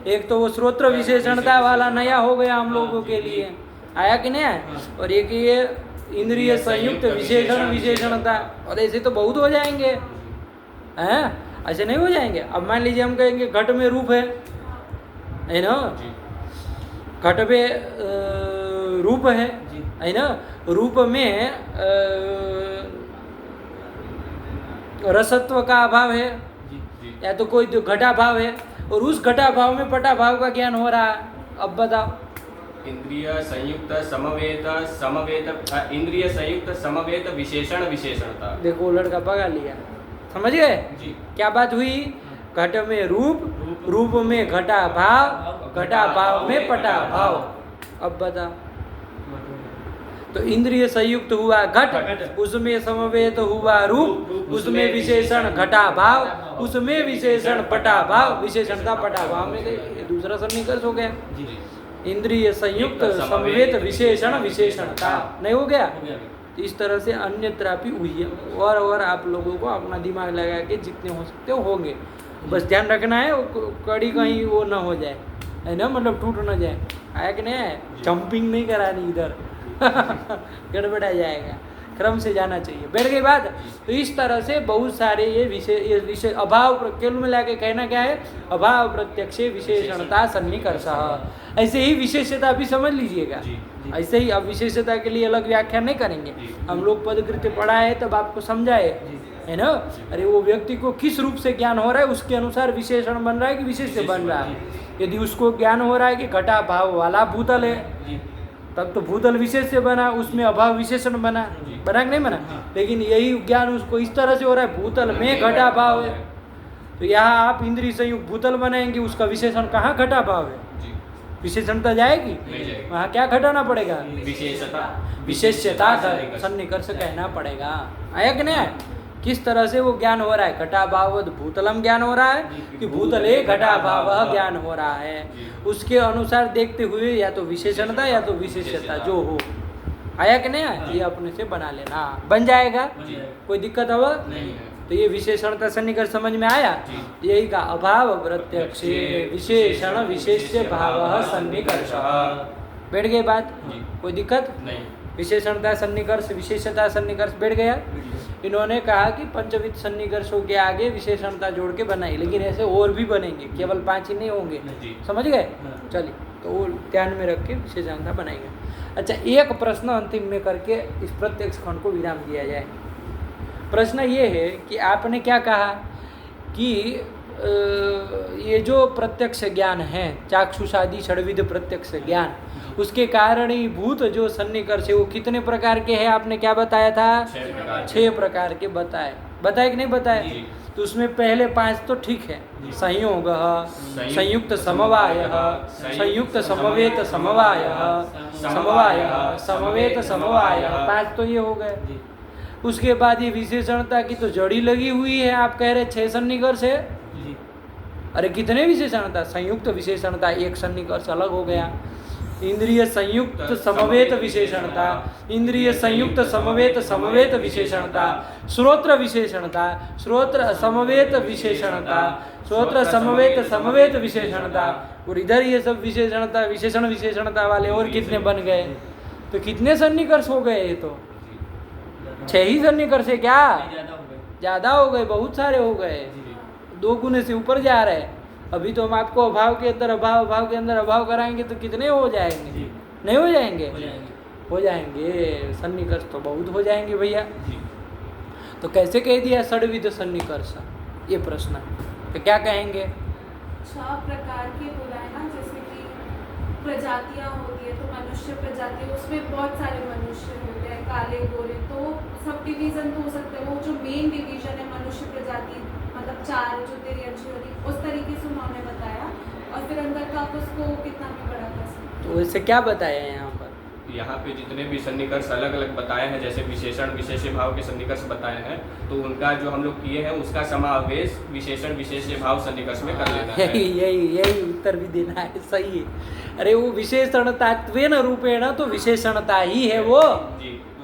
एक तो वो श्रोत्र विशेषणता वाला नया हो गया हम लोगों के लिए, आया कि नहीं? और एक ये इंद्रिय संयुक्त विशेषण विशेषणता। और ऐसे तो बहुत हो जाएंगे, हैं? ऐसे नहीं हो जाएंगे। अब मान लीजिए हम कहेंगे घट में रूप है ना? घट में रूप है ना? रूप में रसत्व का अभाव है, या तो कोई जो घटा भाव है, और उस घटा भाव में पटा भाव का ज्ञान हो रहा है। अब बताओ। इंद्रिय संयुक्त समवेत इंद्रिय संयुक्त समवेत विशेषण विशेषणता। देखो लड़का पका लिया, समझ गए? जी क्या बात हुई? घट में रूप, रूप में घटा भाव में पटा भाव। अब बताओ। तो इंद्रिय संयुक्त हुआ घट, उसमें समवेत हुआ रूप, उसमें विशेषण घटा भाव, उसमें विशेषण पटा भाव, विशेषणता पटा भाव में गई। ये दूसरा सन्निकर्ष हो गया। इंद्रिय संयुक्त समवेत विशेषण विशेषणता नहीं हो गया? इस तरह से अन्यत्र भी हुई है। और आप लोगों को अपना दिमाग लगा के जितने हो सकते हो होंगे। बस ध्यान रखना है कड़ी कहीं वो ना हो जाए, है ना? मतलब टूट ना जाए। आया कि नहीं है? जंपिंग नहीं करानी इधर गड़बड़ा जाएगा। क्रम से जाना चाहिए। बैठ गई बात? तो इस तरह से बहुत सारे ये विषय अभाव, केवल मिला के कहना क्या है? अभाव प्रत्यक्ष विशेषणता सन्निकर्ष। ऐसे ही विशेषता भी समझ लीजिएगा। ऐसे ही अब विशेषता के लिए अलग व्याख्या नहीं करेंगे। हम लोग पदकृत्य पढ़ा है तब आपको समझाए, है ना? अरे वो व्यक्ति को किस रूप से ज्ञान हो रहा है, उसके अनुसार विशेषण बन रहा है कि विशेष्य बन रहा है। यदि उसको ज्ञान हो रहा है कि घटा भाव वाला भूतल है, तब तो भूतल विशेष से बना, उसमें अभाव विशेषण बना कि नहीं बना? लेकिन यही ज्ञान उसको इस तरह से हो रहा है, भूतल में घटा भाव है। तो यहाँ आप इंद्रिय संयुक्त भूतल बनाएंगे, उसका विशेषण कहाँ घटा भाव है? विशेषणता जाएगी? वहाँ क्या घटाना पड़ेगा? विशेष्यता सन्निकर्ष कहना पड़ेगा। आया कि नहीं? किस तरह से वो ज्ञान हो रहा है? घटा भाव भूतलम ज्ञान हो रहा है कि भूतले घटा भाव ज्ञान हो रहा है। उसके अनुसार देखते हुए या तो विशेषणता या तो विशेषता जो हो। आया कि नहीं? ये अपने से बना लेना, बन जाएगा। कोई दिक्कत हो? तो ये विशेषणता सन्निकर्ष समझ में आया? यही का अभाव प्रत्यक्ष विशेषण विशेष्य भाव सन्निकर्ष। बैठ गई बात? कोई दिक्कत नहीं। विशेषणता सन्निकर्ष विशेषता सन्निकर्ष बैठ गया। इन्होंने कहा कि पंचविध सन्निकर्षों के आगे विशेषणता जोड़ के बनाई, लेकिन ऐसे और भी बनेंगे, केवल 5 ही नहीं होंगे। समझ गए? चलिए, तो वो ध्यान में रख के विशेषणता बनाएंगे। अच्छा, एक प्रश्न अंतिम में करके इस प्रत्यक्ष खंड को विराम दिया जाए। प्रश्न ये है कि आपने क्या कहा कि ये जो प्रत्यक्ष ज्ञान है, चाक्षुषादि षड्विध प्रत्यक्ष ज्ञान, उसके कारणीभूत जो सन्निकर्ष है वो कितने प्रकार के हैं? आपने क्या बताया था? 6 प्रकार के बताए कि नहीं बताए? तो उसमें पहले 5 तो ठीक है, संयोग, संयुक्त समवाय, संयुक्त समवेत समवाय, समवाय, समवेत समवाय, 5 तो ये हो गए। उसके बाद ये विशेषणता की तो जड़ी लगी हुई है, आप कह रहे 6 सन्निकर्ष है। अरे कितने विशेषणता? संयुक्त विशेषणता, 1 सन्निकर्ष अलग हो गया। इंद्रिय संयुक्त समवेत विशेषणता, इंद्रिय संयुक्त समवेत समवेत विशेषणता, श्रोत्र विशेषणता, श्रोत्र समवेत विशेषणता, श्रोत्र समवेत समवेत विशेषणता, और इधर ये सब विशेषणता विशेषणता वाले और कितने बन गए? तो कितने सन्निकर्ष हो गए? ये तो 6 ही सन्निकर्ष है क्या? ज्यादा हो गए, बहुत सारे हो गए, 2 गुने से ऊपर जा रहे हैं। अभी तो हम आपको अभाव के अंदर अभाव, अभाव के अंदर अभाव कराएंगे तो कितने हो जाएंगे? नहीं हो जाएंगे? हो जाएंगे। सन्निकर्ष तो बहुत हो जाएंगे भैया। तो कैसे कह दिया षड्विध सन्निकर्ष? ये प्रश्न तो क्या कहेंगे? 6 प्रकार के बोला है ना, जैसे कि प्रजातियां होती है, तो मनुष्य प्रजाति, उसमें बहुत सारे मनुष्य होते हैं, काले गोरे, तो सब डिवीजन तो हो सकते हैं। वो जो मेन डिवीजन है मनुष्य प्रजाति, मतलब 4 जो तेरी अच्छी होती, उस तरीके से उन्होंने बताया, और फिर अंदर का आप उसको कितना भी बड़ा कर सकते। तो इससे क्या बताया है यहाँ पर? यहाँ पे जितने भी सन्निकर्ष अलग अलग बताए हैं, जैसे विशेषण विशेष्य भाव के सन्निकर्ष बताए हैं, तो उनका जो हम लोग किए हैं उसका समावेश विशेषण विशेष्य भाव सन्निकर्ष में कर लेना है। यही उत्तर भी देना है, सही है। अरे वो विशेषणतात्वेन रूपेण तो विशेषणता ही है वो,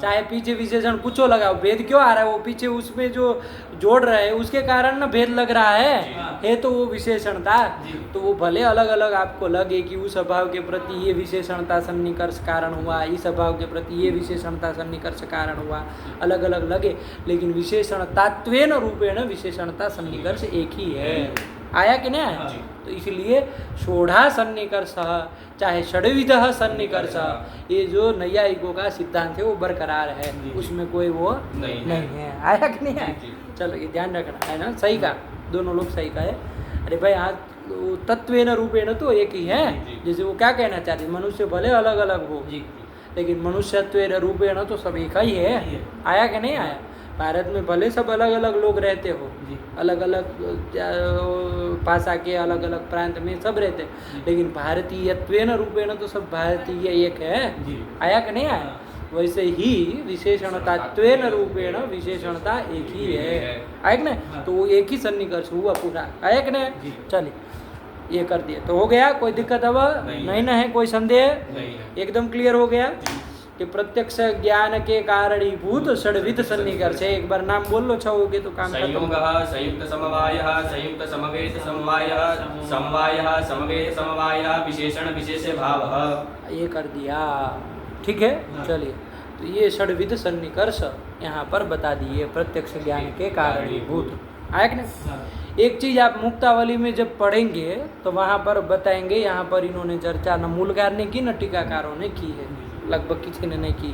चाहे पीछे विशेषण कुछ लगाओ, भेद क्यों आ रहा है? वो पीछे उसमें जो जोड़ रहे हैं उसके कारण ना भेद लग रहा है तो वो विशेषणता। तो वो भले अलग अलग आपको लगे कि उस अभाव के प्रति ये विशेषणता सन्निकर्ष कारण हुआ, इस अभाव के प्रति ये विशेषणता सन्निकर्ष कारण हुआ, अलग अलग लगे, लेकिन विशेषणतात्वेन रूपेण विशेषणता सन्निकर्ष एक ही है। आया कि नहीं आया? तो इसलिए षोढ़ा सन्निकर्ष चाहे षड्विध सन्निकर्ष, ये जो नैयायिकों का सिद्धांत है वो बरकरार है, उसमें कोई वो नहीं है। आया कि नहीं आया? चलो ये ध्यान रखना है ना, सही का, दोनों लोग सही का है। अरे भाई आज तत्वेन रूपेण तो एक ही है। जैसे वो क्या कहना चाहते, मनुष्य भले अलग अलग हो लेकिन मनुष्यत्वेन रूपेण तो सब एक ही है। आया कि नहीं आया? भारत में भले सब अलग अलग लोग रहते हो, अलग अलग भाषा के अलग अलग प्रांत में सब रहते, लेकिन भारतीयत्वेन रूपेण तो सब भारतीय एक है। आया कि नहीं आया? वैसे ही विशेषणतात्वेन रूपेण विशेषणता एक ही है। आया कि नहीं? तो वो एक ही सन्निकर्ष हुआ पूरा। आया कि नहीं? चलिए ये कर दिया तो हो गया। कोई दिक्कत अब नहीं ना है? कोई संदेह? एकदम क्लियर हो गया कि प्रत्यक्ष ज्ञान के कारणीभूत षड्विध सन्निकर्ष है। एक बार नाम बोल लो, छहोगे तो काम खत्म। संयोगः, संयुक्त समवायः, संयुक्त समवेत समवायः, समवायः समवेत समवायः, विशेषण विशेष्य भावः। ये कर दिया, ठीक है। चलिए तो ये षड्विध सन्निकर्ष यहाँ पर बता दिए, प्रत्यक्ष ज्ञान के कारणीभूत। आया कि नहीं? एक चीज आप मुक्तावली में जब पढ़ेंगे तो वहाँ पर बताएंगे, यहाँ पर इन्होंने चर्चा न मूलकार ने की न टीकाकारों ने की है, लगभग किसी ने नहीं की,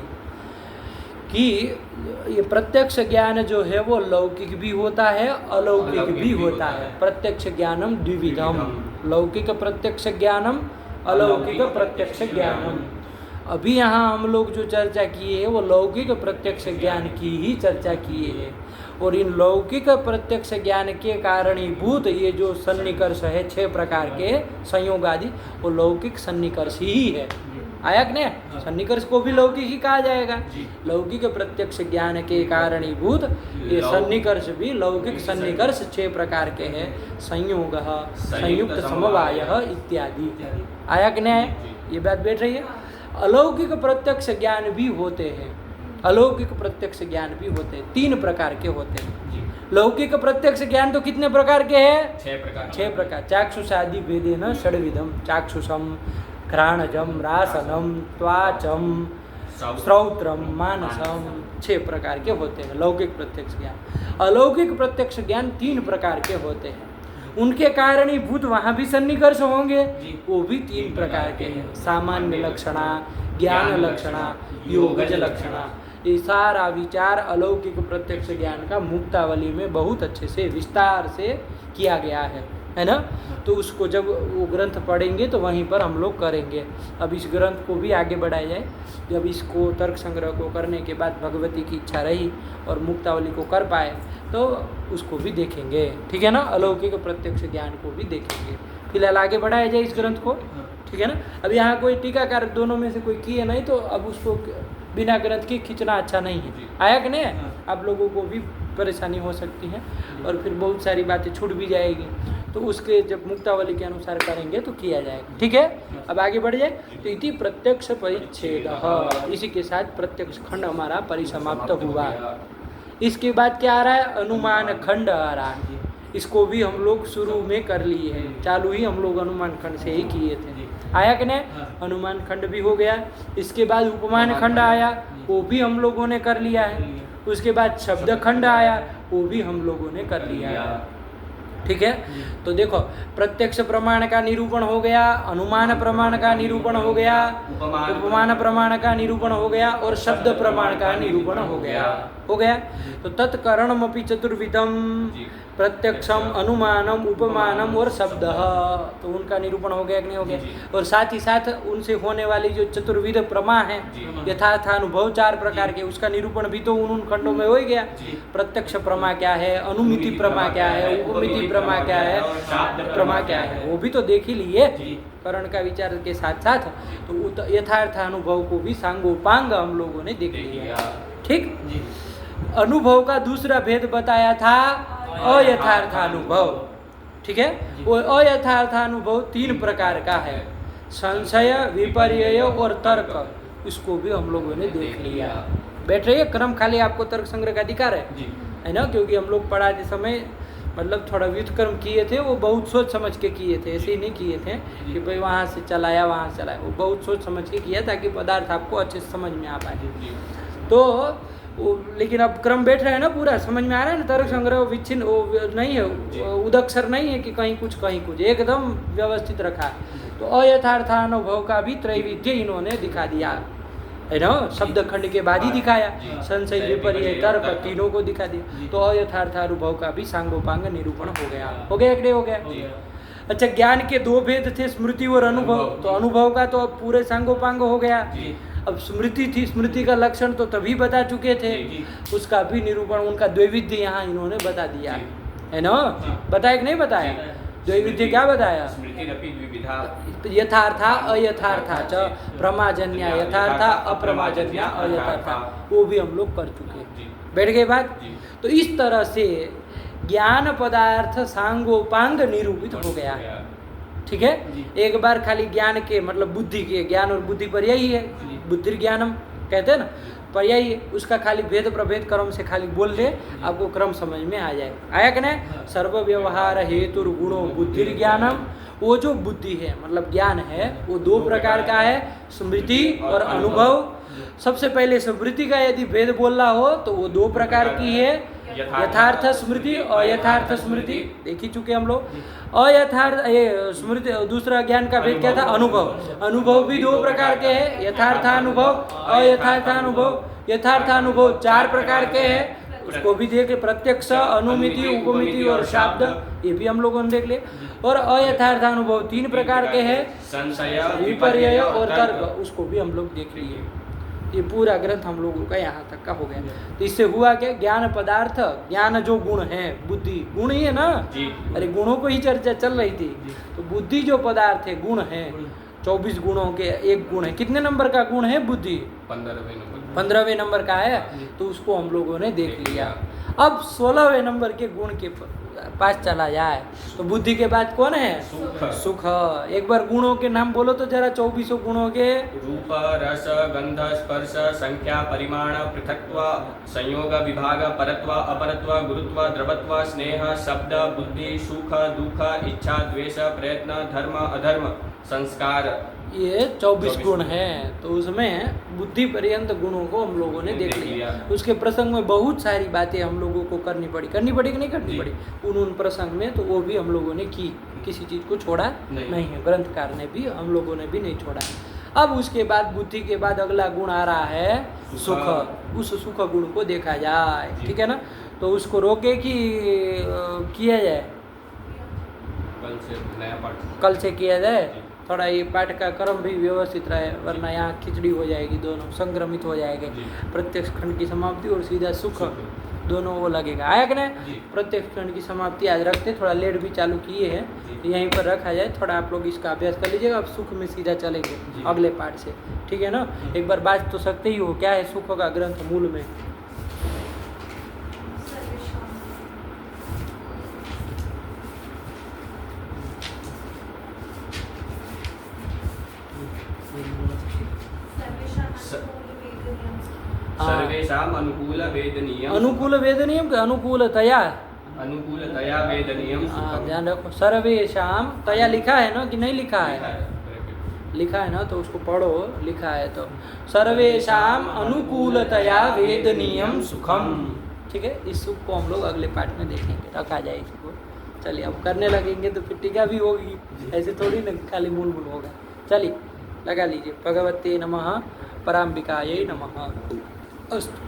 कि ये प्रत्यक्ष ज्ञान जो है वो लौकिक भी होता है, अलौकिक भी होता है। प्रत्यक्ष ज्ञानम द्विविधम, लौकिक प्रत्यक्ष ज्ञानम, अलौकिक प्रत्यक्ष ज्ञानम। अभी यहाँ हम लोग जो चर्चा किए हैं वो लौकिक प्रत्यक्ष ज्ञान की ही चर्चा किए हैं, और इन लौकिक प्रत्यक्ष ज्ञान के कारणीभूत ये जो सन्निकर्ष है 6 प्रकार के संयोग आदि, वो लौकिक सन्निकर्ष ही है। आया कि नहीं? सन्निकर्ष को भी लौकिक ही कहा जाएगा। लौकिक प्रत्यक्ष ज्ञान के कारणीभूत ये सन्निकर्ष भी लौकिक सन्निकर्ष 6 प्रकार के हैं, संयोग, संयुक्त समवाय इत्यादि। आया कि नहीं? ये बात बैठ रही है। अलौकिक प्रत्यक्ष ज्ञान भी होते हैं, अलौकिक प्रत्यक्ष ज्ञान भी होते हैं, 3 प्रकार के होते हैं। लौकिक प्रत्यक्ष ज्ञान तो कितने प्रकार के हैं? 6 प्रकार। चाक्षुषादि भेदेन षड्विधम, चाक्षुषम, घ्राणजम, रासनम, त्वाचम, श्रौत्रम, मानसम, 6 प्रकार के होते हैं लौकिक प्रत्यक्ष ज्ञान। अलौकिक प्रत्यक्ष ज्ञान 3 प्रकार के होते हैं, उनके कारणीभूत वहाँ भी सन्निकर्ष होंगे, वो भी 3 प्रकार के हैं। सामान्य लक्षणा, ज्ञान लक्षणा, योगज लक्षणा। ये सारा विचार अलौकिक प्रत्यक्ष ज्ञान का मुक्तावली में बहुत अच्छे से विस्तार से किया गया है। है ना। तो उसको जब वो ग्रंथ पढ़ेंगे तो वहीं पर हम लोग करेंगे। अब इस ग्रंथ को भी आगे बढ़ाया जाए। जब इसको तर्क संग्रह को करने के बाद भगवती की इच्छा रही और मुक्तावली को कर पाए तो उसको भी देखेंगे, ठीक है ना। अलौकिक प्रत्यक्ष ज्ञान को भी देखेंगे। फिलहाल आगे बढ़ाया जाए इस ग्रंथ को, ठीक है ना। अब यहाँ कोई टीकाकार दोनों में से कोई किए नहीं तो अब उसको बिना ग्रंथ के खींचना अच्छा नहीं है। आया कि नहीं? आप लोगों को भी परेशानी हो सकती है और फिर बहुत सारी बातें छूट भी जाएगी। तो उसके जब मुक्तावली के अनुसार करेंगे तो किया जाएगा, ठीक है। अब आगे बढ़ जाए। तो इति प्रत्यक्ष परिच्छेद, इसी के साथ प्रत्यक्ष खंड हमारा परिसमाप्त हुआ। इसके बाद क्या आ रहा है? अनुमान खंड आ रहा है। इसको भी हम लोग शुरू में कर लिए हैं, चालू ही हम लोग अनुमान खंड से ही किए थे। आया कि नहीं? अनुमान खंड भी हो गया। इसके बाद उपमान खंड आया, वो भी हम लोगों ने कर लिया है। उसके बाद शब्द खंड आया, वो भी हम लोगों ने कर लिया है, ठीक है। तो देखो प्रत्यक्ष प्रमाण का निरूपण हो गया, अनुमान प्रमाण का निरूपण हो गया, उपमान प्रमाण का निरूपण हो गया और शब्द प्रमाण का निरूपण हो गया। तो तत्करणमपि चतुर्विधम, प्रत्यक्षम, अनुमानम, उपमानम और शब्द, तो उनका निरूपण हो गया कि नहीं हो गया। और साथ ही साथ उनसे होने वाली जो चतुर्विध प्रमा है, यथार्थानुभव 4 प्रकार के, उसका निरूपण भी तो उन खंडों में हो ही गया। प्रत्यक्ष प्रमा क्या है, अनुमिति प्रमा क्या है, उपमिति प्रमा क्या है, प्रमा क्या है, वो भी तो देख ही लिए करण का विचार के साथ साथ। तो यथार्थानुभव को भी सांगोपांग हम लोगों ने देख लिया, ठीक। अनुभव का दूसरा भेद बताया था अयथार्थानुभव, ठीक है। वो अयथार्थानुभव 3 प्रकार का है, संशय, विपर्यय और तर्क। इसको भी हम लोगों ने देख लिया। बैठ रही है क्रम, खाली आपको तर्क संग्रह का अधिकार है ना। क्योंकि हम लोग पढ़ाते समय मतलब थोड़ा व्युत्क्रम किए थे, वो बहुत सोच समझ के किए थे, ऐसे ही नहीं किए थे कि भाई वहाँ से चलाया वहाँ से चलाया। वो बहुत सोच समझ के किया ताकि पदार्थ आपको अच्छे से समझ में आ पाए। तो लेकिन अब क्रम बैठ रहा है ना, पूरा समझ में आ रहा है ना। तर्क संग्रह विच्छिन्न नहीं है, उदक्षर नहीं है कि कहीं कुछ एकदम व्यवस्थित रखा है। तो अयथार्थानुभव का भी त्रैविध्य इन्होंने दिखा दिया है ना। शब्द खंड के बाद ही दिखाया, संशय, विपर्यय, तर्क तीनों को दिखा दिया। तो अयथार्थानुभव का भी सांगोपांग निरूपण हो गया हो गया। अच्छा, ज्ञान के 2 भेद थे, स्मृति और अनुभव। तो अनुभव का तो अब पूरे सांगोपांग हो गया। अब स्मृति थी, स्मृति का लक्षण तो तभी बता चुके थे, उसका भी निरूपण, उनका द्वैविध्य यहाँ इन्होंने बता दिया है ना। बताया कि नहीं बताया? द्वैविध्य क्या बताया? यथार्था अयथार्था च, प्रमाजन्या यथार्था, अप्रमाजन्या अयथार्था, वो भी हम लोग कर चुके। बैठ गए बात। तो इस तरह से ज्ञान पदार्थ सांगोपांग निरूपित हो गया, ठीक है। एक बार खाली ज्ञान के मतलब बुद्धि के, ज्ञान और बुद्धि पर यही है, बुद्धि ज्ञानम कहते हैं ना, पर यही है। उसका खाली भेद प्रभेद क्रम से खाली बोल दे, आपको क्रम समझ में आ जाए। आया कि नहीं? सर्व व्यवहार हेतु गुणों बुद्धि ज्ञानम, वो जो बुद्धि है मतलब ज्ञान है वो 2 प्रकार का है, स्मृति और अनुभव। सबसे पहले स्मृति का यदि भेद बोलना हो तो वो 2 प्रकार की है, यथार्थ स्मृति और अयथार्थ स्मृति, देख ही चुके हम लोग। अयथार्थ स्मृति, दूसरा ज्ञान का भेद क्या था? अनुभव। अनुभव भी 2 प्रकार के हैं, यथार्थानुभव, अयथार्थानुभव। यथार्थानुभव 4 प्रकार के हैं, उसको भी देख ले, प्रत्यक्ष, अनुमिति, उपमिति और शाब्द, ये भी हम लोगों ने देख ले। और अयथार्थानुभव 3 प्रकार के हैं, संशय, विपर्यय और तर्क, उसको भी हम लोग देख लिए। ये पूरा ग्रंथ हम लोगों का यहाँ तक का हो गया। तो इससे हुआ क्या? ज्ञान पदार्थ, ज्ञान जो गुण है, बुद्धि गुण ही है ना। अरे गुणों को ही चर्चा चल रही थी। तो बुद्धि जो पदार्थ है, गुण है, 24 गुणों के एक गुण है। कितने नंबर का गुण है बुद्धि? 15वें नंबर का है। तो उसको हम लोगों ने देख लिया। अब 16वें नंबर के गुण के पास चला जाए तो बुद्धि के बाद कौन है? सुख। एक बार गुणों के नाम बोलो तो जरा, 24 गुणों के। रूप, रस, गंध, स्पर्श, संख्या, परिमाण, पृथक्त्व, संयोग, विभाग, परत्व, अपरत्व, गुरुत्व, द्रवत्व, स्नेह, शब्द, बुद्धि, सुख, दुख, इच्छा, द्वेष, प्रयत्न, धर्म, अधर्म, संस्कार, ये 24 गुण हैं। तो उसमें बुद्धि पर्यंत गुणों को हम लोगों ने देख लिया। उसके प्रसंग में बहुत सारी बातें हम लोगों को करनी पड़ी कि नहीं करनी पड़ी उन प्रसंग में। तो वो भी हम लोगों ने की, किसी चीज़ को छोड़ा नहीं है, ग्रंथकार ने भी, हम लोगों ने भी नहीं छोड़ा। अब उसके बाद बुद्धि के बाद अगला गुण आ रहा है सुख। उस सुख गुण को देखा जाए, ठीक है ना। तो उसको रोके कि किया जाए? कल से नया पाठ कल से किया जाए, थोड़ा ये पाठ का क्रम भी व्यवस्थित रहे, वरना यहाँ खिचड़ी हो जाएगी, दोनों संक्रमित हो जाएंगे। जी। प्रत्यक्ष खंड की समाप्ति और सीधा सुख, दोनों वो लगेगा। आया कि नहीं? जी। प्रत्यक्ष खंड की समाप्ति आज रखते, थोड़ा लेट भी चालू किए हैं, जी। यहीं पर रखा जाए, थोड़ा आप लोग इसका अभ्यास कर लीजिएगा। अब सुख में सीधा चलेंगे जी। अगले पाठ से, ठीक है ना? एक बार बात तो सकते ही हो, क्या है सुख का ग्रंथ मूल में? सर्वेषां सर्वेषाम अनुकूल वेदनीयम अनुकूल वेदनीयम के अनुकूलतया, अनुकूलतया वेदनीयम सुखम। ध्यान रखो। सर्वेशाम तया लिखा है ना कि नहीं लिखा लिखा है? है, ब्रैकेट। लिखा है ना, तो उसको पढ़ो, लिखा है तो। सर्वेशाम अनुकूलतया वेदनीयम सुखम, ठीक है? इस सुख को हम लोग अगले पाठ में देखेंगे, रखा जाए इसको। चलिए अब करने लगेंगे तो फिर टीका भी होगी, ऐसे थोड़ी ना खाली मूल मूल होगा। चलिए लगा लीजिए। भगवते नमः, पराम्बिकायै नमः। अस्तु।